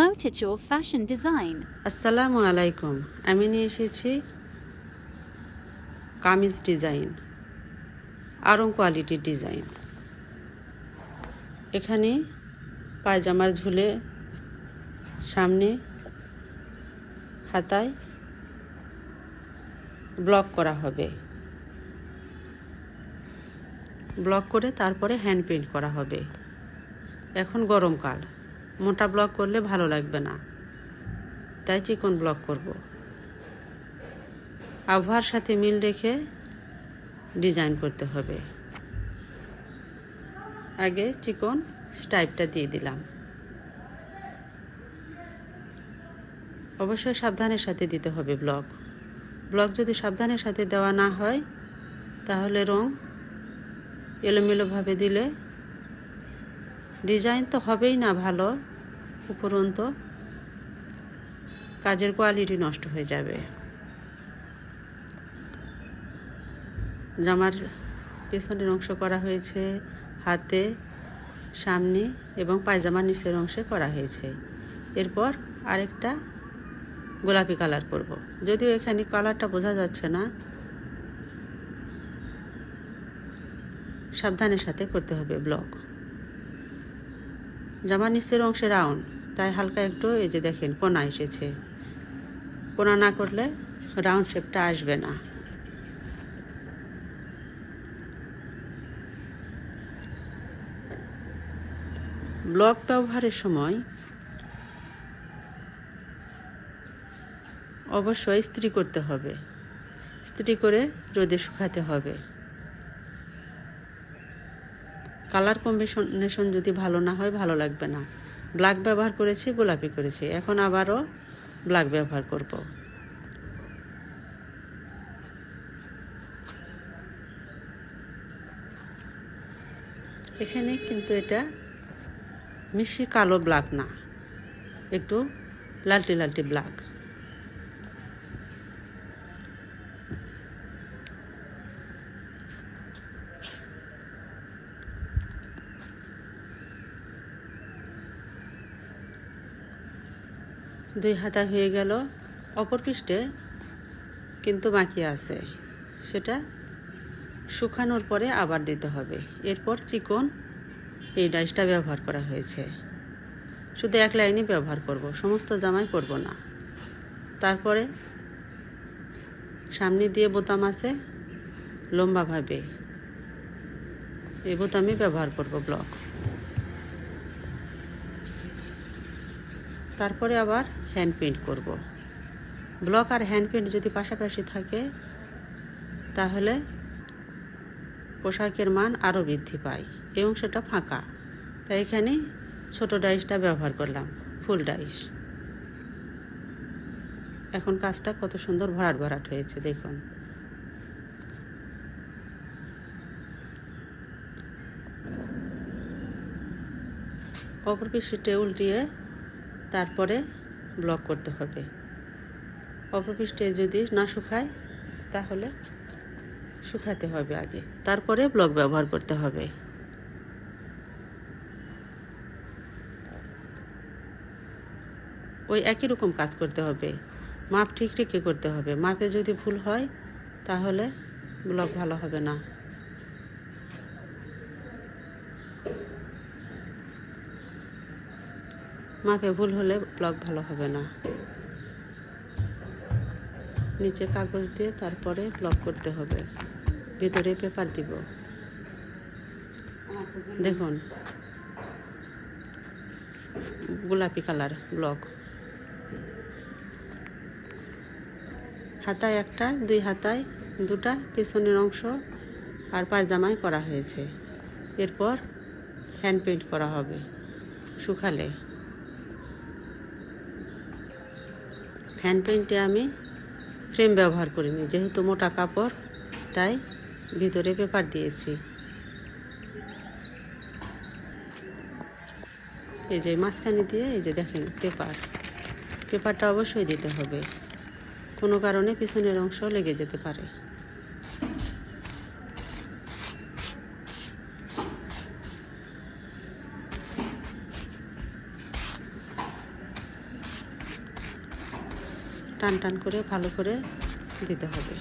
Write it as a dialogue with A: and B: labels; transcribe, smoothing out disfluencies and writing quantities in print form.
A: Motichour fashion design.
B: আসসালামু আলাইকুম। আমি নিয়ে এসেছি কামিজ ডিজাইন, আরং কোয়ালিটির ডিজাইন। এখানে পায়জামার ঝুলে সামনে হাতায় ব্লক করা হবে। ব্লক করে তারপরে হ্যান্ড পেইন্ট করা হবে। এখন গরমকাল, মোটা ব্লক করলে ভালো লাগবে না, তাই চিকন ব্লক করব। আবহাওয়ার সাথে মিল রেখে ডিজাইন করতে হবে। আগে চিকন স্টাইপটা দিয়ে দিলাম। অবশ্যই সাবধানের সাথে দিতে হবে ব্লক। ব্লক যদি সাবধানের সাথে দেওয়া না হয় তাহলে রং এলোমেলোভাবে দিলে ডিজাইন তো হবেই না ভালো, উপরন্তু কাজের কোয়ালিটি নষ্ট হয়ে যাবে। জামার পেছনের অংশ করা হয়েছে, হাতে, সামনে এবং পায়জামার নিচের অংশে করা হয়েছে। এরপর আরেকটা গোলাপি কালার করব। যদিও এখানে কালারটা বোঝা যাচ্ছে না, সাবধানের সাথে করতে হবে ব্লক। জামার নিচের অংশে রাউন্ড, তাই হালকা একটু এই যে দেখেন কোনা এসেছে। কোনা না করলে রাউন্ড শেপটা আসবে না। ব্লক ব্যবহারের সময় অবশ্যই ইস্ত্রি করতে হবে। ইস্ত্রি করে রোদে শুকাতে হবে। কালার কম্বিনেশন যদি ভালো না হয় ভালো লাগবে না। ব্ল্যাক ব্যবহার করেছি, গোলাপি করেছি, এখন আবারও ব্ল্যাক ব্যবহার করব। এখানে কিন্তু এটা মিশি কালো ব্ল্যাক না, একটু লালটি লালটি ব্ল্যাক। দুই হাতা হয়ে গেল। অপর পৃষ্ঠে কিন্তু বাকি আছে, সেটা শুকানোর পরে আবার দিতে হবে। এরপর চিকন এই ডাইসটা ব্যবহার করা হয়েছে, শুধু এক লাইনই ব্যবহার করব, সমস্ত জামাই করব না। তারপরে সামনে দিয়ে বোতাম আছে লম্বাভাবে, এই বোতামে ব্যবহার করব ব্লক। তারপরে আবার হ্যান্ড পেইন্ট করব। ব্লক আর হ্যান্ড পেইন্ট যদি পাশাপাশি থাকে তাহলে পোশাকের মান আরও বৃদ্ধি পায়। এই অংশটা ফাঁকা, তাই এখানে ছোট ডাইসটা ব্যবহার করলাম, ফুল ডাইস। এখন কাজটা কত সুন্দর ভরাট ভরাট হয়েছে দেখুন। অপর পৃষ্ঠে উল্টিয়ে তারপরে ব্লক করতে হবে। অপর পৃষ্ঠে যদি না শুকায় তাহলে শুকাতে হবে আগে, তারপরে ব্লক ব্যবহার করতে হবে। ওই একই রকম কাজ করতে হবে, মাপ ঠিক রেখে করতে হবে। মাপে যদি ভুল হয় তাহলে ব্লক ভালো হবে না। মাপে ভুল হলে ব্লক ভালো হবে না। নিচে কাগজ দিয়ে তারপরে ব্লক করতে হবে, ভিতরে পেপার দিব। দেখুন গোলাপি কালার ব্লক। হাতায় একটা, দুই হাতায় দুটা, পেছনের অংশ আর পায়জামায় করা হয়েছে। এরপর হ্যান্ড পেইন্ট করা হবে শুকালে। হ্যান্ড পেইন্টে আমি ফ্রেম ব্যবহার করিনি, যেহেতু মোটা কাপড় তাই ভিতরে পেপার দিয়েছি। এই যে মাঝখানে দিয়ে এই যে দেখেন পেপারটা অবশ্যই দিতে হবে, কোনো কারণে পিছনের অংশ লেগে যেতে পারে। টান টান করে ভালো করে দিতে হবে।